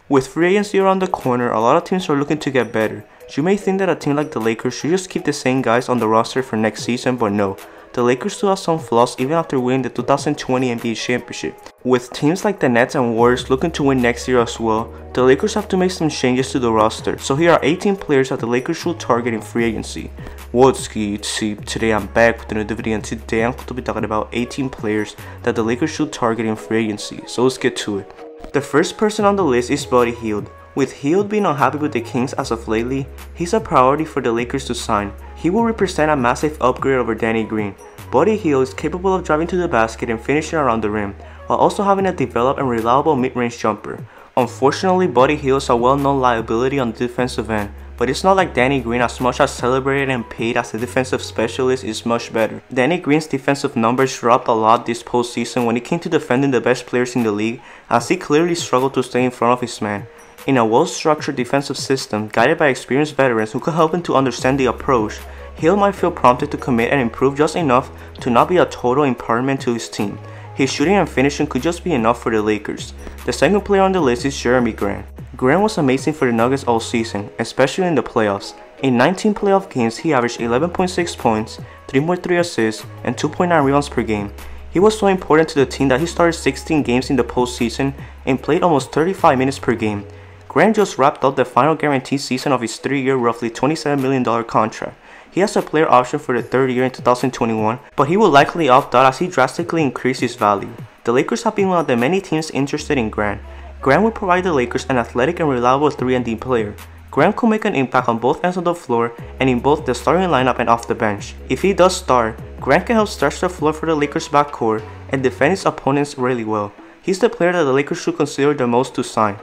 With free agency around the corner, a lot of teams are looking to get better. You may think that a team like the Lakers should just keep the same guys on the roster for next season, but no. The Lakers still have some flaws even after winning the 2020 NBA Championship. With teams like the Nets and Warriors looking to win next year as well, the Lakers have to make some changes to the roster. So here are 18 players that the Lakers should target in free agency. What's good? Today I'm back with another video, and today I'm going to be talking about 18 players that the Lakers should target in free agency. So let's get to it. The first person on the list is Buddy Hield. With Hield being unhappy with the Kings as of lately, he's a priority for the Lakers to sign. He will represent a massive upgrade over Danny Green. Buddy Hield is capable of driving to the basket and finishing around the rim, while also having a developed and reliable mid-range jumper. Unfortunately, Buddy Hield is a well-known liability on the defensive end, but it's not like Danny Green. As much as celebrated and paid as a defensive specialist is much better. Danny Green's defensive numbers dropped a lot this postseason when it came to defending the best players in the league, as he clearly struggled to stay in front of his man. In a well-structured defensive system, guided by experienced veterans who can help him to understand the approach, Hield might feel prompted to commit and improve just enough to not be a total empowerment to his team. His shooting and finishing could just be enough for the Lakers. The second player on the list is Jerami Grant. Grant was amazing for the Nuggets all season, especially in the playoffs. In 19 playoff games, he averaged 11.6 points, 3.3 assists, and 2.9 rebounds per game. He was so important to the team that he started 16 games in the postseason and played almost 35 minutes per game. Grant just wrapped up the final guaranteed season of his 3-year, roughly $27 million contract. He has a player option for the third year in 2021, but he will likely opt out as he drastically increased his value. The Lakers have been one of the many teams interested in Grant. Grant will provide the Lakers an athletic and reliable 3-and-D player. Grant could make an impact on both ends of the floor and in both the starting lineup and off the bench. If he does start, Grant can help stretch the floor for the Lakers backcourt and defend his opponents really well. He's the player that the Lakers should consider the most to sign.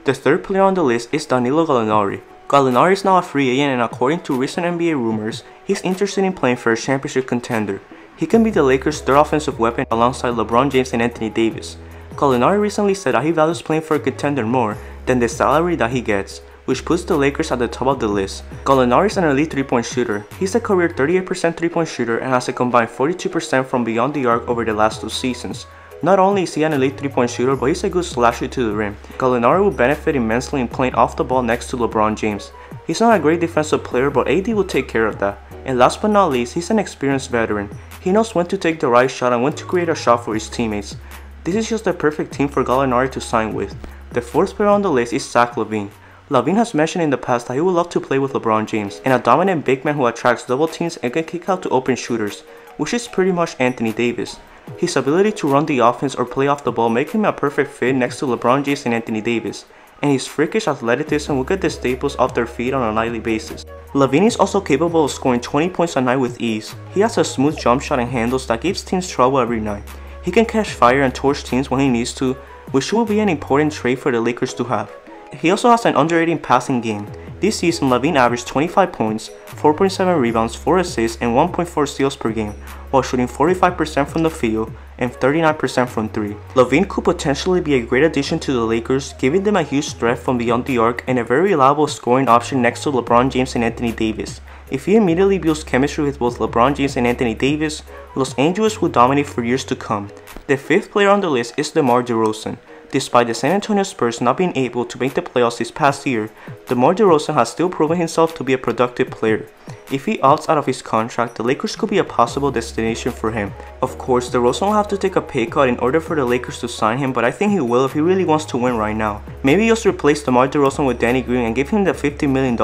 The third player on the list is Danilo Gallinari. Gallinari is now a free agent, and according to recent NBA rumors, he's interested in playing for a championship contender. He can be the Lakers' third offensive weapon alongside LeBron James and Anthony Davis. Gallinari recently said that he values playing for a contender more than the salary that he gets, which puts the Lakers at the top of the list. Gallinari is an elite 3-point shooter. He's a career 38% 3-point shooter and has a combined 42% from beyond the arc over the last 2 seasons. Not only is he an elite 3-point shooter, but he's a good slasher to the rim. Gallinari will benefit immensely in playing off the ball next to LeBron James. He's not a great defensive player, but AD will take care of that. And last but not least, he's an experienced veteran. He knows when to take the right shot and when to create a shot for his teammates. This is just the perfect team for Gallinari to sign with. The fourth player on the list is LaVine. LaVine has mentioned in the past that he would love to play with LeBron James, and a dominant big man who attracts double teams and can kick out to open shooters, which is pretty much Anthony Davis. His ability to run the offense or play off the ball make him a perfect fit next to LeBron James and Anthony Davis, and his freakish athleticism will get the staples off their feet on a nightly basis. LaVine is also capable of scoring 20 points a night with ease. He has a smooth jump shot and handles that gives teams trouble every night. He can catch fire and torch teams when he needs to, which will be an important trait for the Lakers to have. He also has an underrated passing game. This season, LaVine averaged 25 points, 4.7 rebounds, 4 assists, and 1.4 steals per game, while shooting 45% from the field and 39% from 3. LaVine could potentially be a great addition to the Lakers, giving them a huge threat from beyond the arc and a very reliable scoring option next to LeBron James and Anthony Davis. If he immediately builds chemistry with both LeBron James and Anthony Davis, Los Angeles will dominate for years to come. The fifth player on the list is DeMar Derozan. Despite the San Antonio Spurs not being able to make the playoffs this past year, DeMar Derozan has still proven himself to be a productive player. If he opts out of his contract, the Lakers could be a possible destination for him. Of course, DeRozan will have to take a pay cut in order for the Lakers to sign him, but I think he will if he really wants to win right now. Maybe just replace DeMar Derozan with Danny Green and give him the $50 million.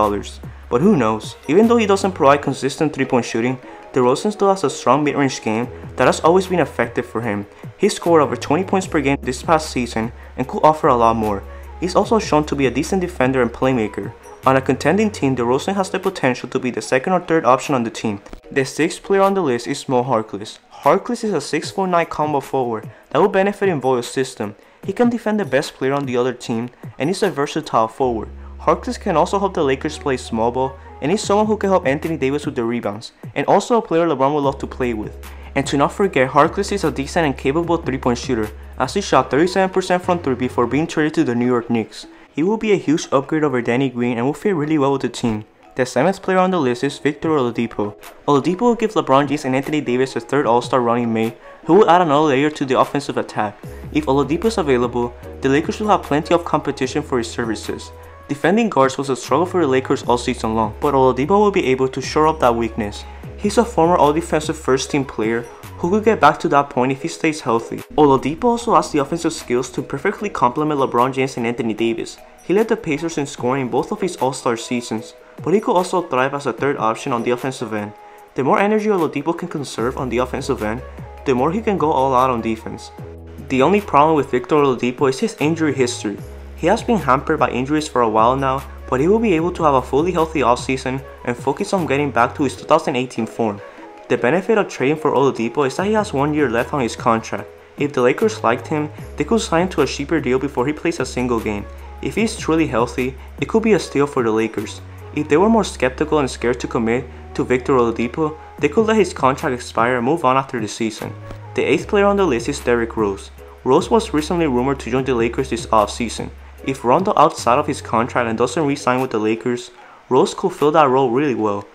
But who knows? Even though he doesn't provide consistent 3-point shooting, DeRozan still has a strong mid-range game that has always been effective for him. He scored over 20 points per game this past season and could offer a lot more. He's also shown to be a decent defender and playmaker. On a contending team, DeRozan has the potential to be the second or third option on the team. The sixth player on the list is Harkless. Harkless is a 6'9" combo forward that will benefit in Vogel's system. He can defend the best player on the other team and is a versatile forward. Harkless can also help the Lakers play small ball, and he's someone who can help Anthony Davis with the rebounds, and also a player LeBron would love to play with. And to not forget, Harkless is a decent and capable 3-point shooter, as he shot 37% from 3 before being traded to the New York Knicks. He will be a huge upgrade over Danny Green and will fit really well with the team. The seventh player on the list is Victor Oladipo. Oladipo will give LeBron James and Anthony Davis a third All-Star running mate He will add another layer to the offensive attack. If Oladipo is available, the Lakers will have plenty of competition for his services. Defending guards was a struggle for the Lakers all season long, but Oladipo will be able to shore up that weakness. He's a former all-defensive first-team player who could get back to that point if he stays healthy. Oladipo also has the offensive skills to perfectly complement LeBron James and Anthony Davis. He led the Pacers in scoring in both of his All-Star seasons, but he could also thrive as a third option on the offensive end. The more energy Oladipo can conserve on the offensive end, the more he can go all out on defense. The only problem with Victor Oladipo is his injury history. He has been hampered by injuries for a while now, but he will be able to have a fully healthy offseason and focus on getting back to his 2018 form. The benefit of trading for Oladipo is that he has 1 year left on his contract. If the Lakers liked him, they could sign him to a cheaper deal before he plays a single game. If he is truly healthy, it could be a steal for the Lakers. If they were more skeptical and scared to commit to Victor Oladipo, they could let his contract expire and move on after the season. The 8th player on the list is Derrick Rose. Rose was recently rumored to join the Lakers this offseason. If Rondo outside of his contract and doesn't re-sign with the Lakers, Rose could fill that role really well.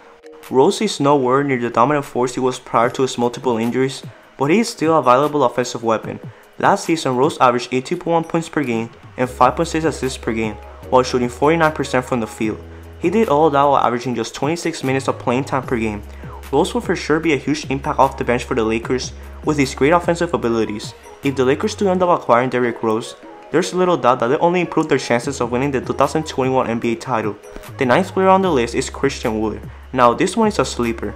Rose is nowhere near the dominant force he was prior to his multiple injuries, but he is still a valuable offensive weapon. Last season, Rose averaged 18.1 points per game and 5.6 assists per game, while shooting 49% from the field. He did all that while averaging just 26 minutes of playing time per game. Rose will for sure be a huge impact off the bench for the Lakers with his great offensive abilities. If the Lakers do end up acquiring Derrick Rose, there's little doubt that they only improve their chances of winning the 2021 NBA title. The 9th player on the list is Christian Wood. Now this one is a sleeper.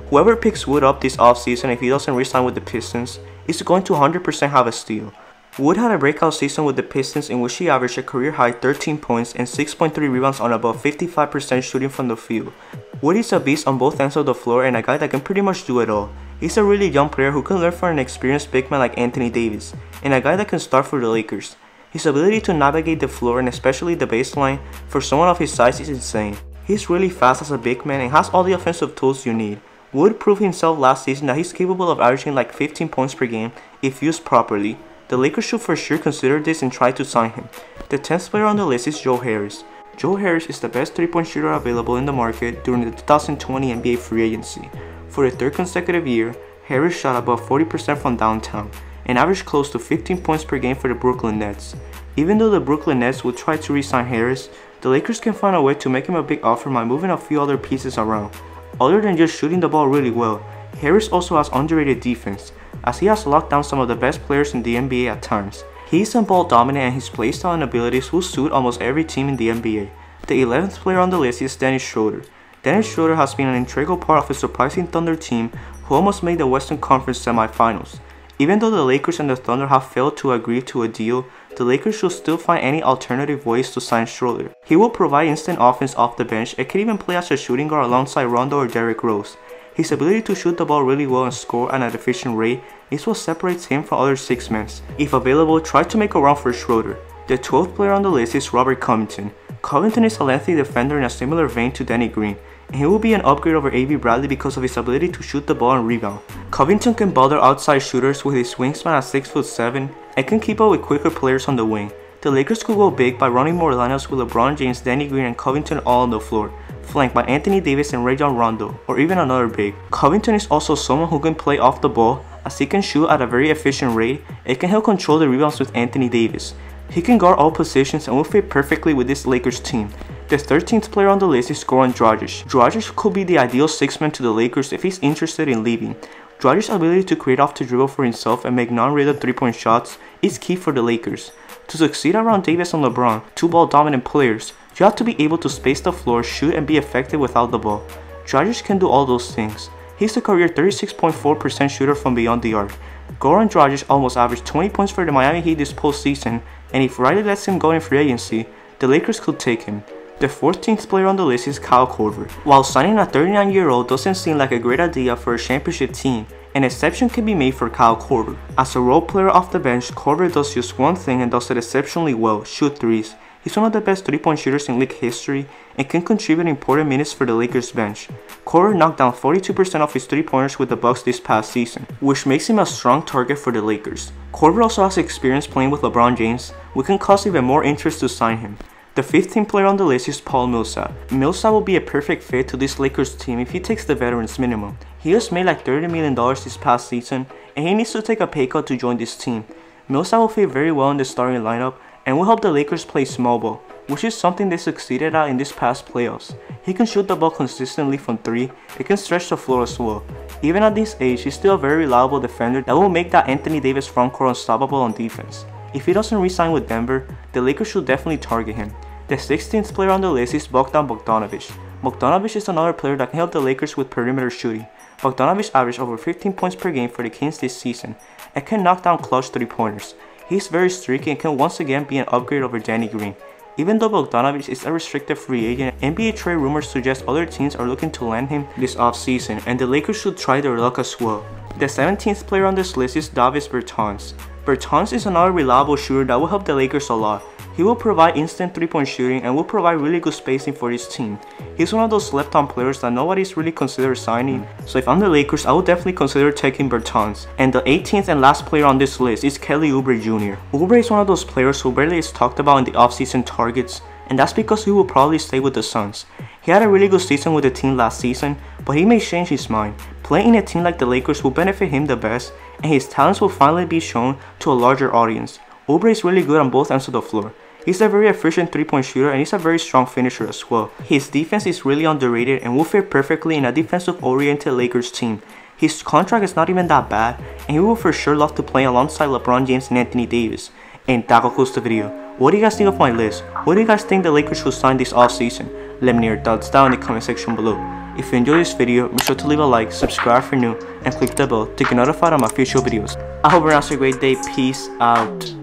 Whoever picks Wood up this offseason if he doesn't re-sign with the Pistons is going to 100% have a steal. Wood had a breakout season with the Pistons in which he averaged a career-high 13 points and 6.3 rebounds on above 55% shooting from the field. Wood is a beast on both ends of the floor and a guy that can pretty much do it all. He's a really young player who can learn from an experienced big man like Anthony Davis, and a guy that can start for the Lakers. His ability to navigate the floor and especially the baseline for someone of his size is insane. He's really fast as a big man and has all the offensive tools you need. Wood proved himself last season that he's capable of averaging like 15 points per game if used properly. The Lakers should for sure consider this and try to sign him. The 10th player on the list is Joe Harris. Joe Harris is the best 3-point shooter available in the market during the 2020 NBA free agency. For the 3rd consecutive year, Harris shot above 40% from downtown and averaged close to 15 points per game for the Brooklyn Nets. Even though the Brooklyn Nets will try to re-sign Harris, the Lakers can find a way to make him a big offer by moving a few other pieces around. Other than just shooting the ball really well, Harris also has underrated defense, as he has locked down some of the best players in the NBA at times. He isn't ball dominant and his playstyle and abilities will suit almost every team in the NBA. The 11th player on the list is Dennis Schroeder. Dennis Schroeder has been an integral part of a surprising Thunder team who almost made the Western Conference semifinals. Even though the Lakers and the Thunder have failed to agree to a deal, the Lakers should still find any alternative ways to sign Schroeder. He will provide instant offense off the bench and can even play as a shooting guard alongside Rondo or Derrick Rose. His ability to shoot the ball really well and score at an efficient rate is what separates him from other six men. If available, try to make a run for Schroeder. The 12th player on the list is Robert Covington. Covington is a lengthy defender in a similar vein to Danny Green, and he will be an upgrade over A.B. Bradley because of his ability to shoot the ball and rebound. Covington can bother outside shooters with his wingspan at 6'7" and can keep up with quicker players on the wing. The Lakers could go big by running more lineups with LeBron James, Danny Green, and Covington all on the floor, flanked by Anthony Davis and Rajon Rondo, or even another big. Covington is also someone who can play off the ball, as he can shoot at a very efficient rate and can help control the rebounds with Anthony Davis. He can guard all positions and will fit perfectly with this Lakers team. The 13th player on the list is Goran Dragic. Dragic could be the ideal six-man to the Lakers if he's interested in leaving. Dragic's ability to create off the dribble for himself and make non-rated 3-point shots is key for the Lakers. To succeed around Davis and LeBron, two ball-dominant players, you have to be able to space the floor, shoot, and be effective without the ball. Dragic can do all those things. He's a career 36.4% shooter from beyond the arc. Goran Dragic almost averaged 20 points for the Miami Heat this postseason, and if Riley lets him go in free agency, the Lakers could take him. The 14th player on the list is Kyle Korver. While signing a 39-year-old doesn't seem like a great idea for a championship team, an exception can be made for Kyle Korver. As a role player off the bench, Korver does just one thing and does it exceptionally well: shoot threes. He's one of the best 3-point shooters in league history and can contribute important minutes for the Lakers bench. Korver knocked down 42% of his 3-pointers with the Bucks this past season, which makes him a strong target for the Lakers. Korver also has experience playing with LeBron James, which can cause even more interest to sign him. The 15th player on the list is Paul Milsap. Milsap will be a perfect fit to this Lakers team if he takes the veterans minimum. He has made like $30 million this past season, and he needs to take a pay cut to join this team. Milsap will fit very well in the starting lineup and will help the Lakers play small ball, which is something they succeeded at in this past playoffs. He can shoot the ball consistently from 3, it can stretch the floor as well. Even at this age, he's still a very reliable defender that will make that Anthony Davis frontcourt unstoppable on defense. If he doesn't re-sign with Denver, the Lakers should definitely target him. The 16th player on the list is Bogdan Bogdanovic. Bogdanovic is another player that can help the Lakers with perimeter shooting. Bogdanovic averaged over 15 points per game for the Kings this season and can knock down clutch 3-pointers. He's very streaky and can once again be an upgrade over Danny Green. Even though Bogdanovic is a restricted free agent, NBA trade rumors suggest other teams are looking to land him this offseason, and the Lakers should try their luck as well. The 17th player on this list is Davis Bertans. Bertans is another reliable shooter that will help the Lakers a lot. He will provide instant 3-point shooting and will provide really good spacing for his team. He's one of those slept-on players that nobody's really considered signing, so if I'm the Lakers, I would definitely consider taking Bertans. And the 18th and last player on this list is Kelly Oubre Jr. Oubre is one of those players who barely is talked about in the offseason targets, and that's because he will probably stay with the Suns. He had a really good season with the team last season, but he may change his mind. Playing in a team like the Lakers will benefit him the best, and his talents will finally be shown to a larger audience. Oubre is really good on both ends of the floor. He's a very efficient 3-point shooter and he's a very strong finisher as well. His defense is really underrated and will fit perfectly in a defensive-oriented Lakers team. His contract is not even that bad, and he will for sure love to play alongside LeBron James and Anthony Davis. And that concludes the video. What do you guys think of my list? Who do you guys think the Lakers should sign this offseason? Let me know your thoughts down in the comment section below. If you enjoyed this video, be sure to leave a like, subscribe for new, and click the bell to get notified of my future videos. I hope everyone has a great day. Peace out.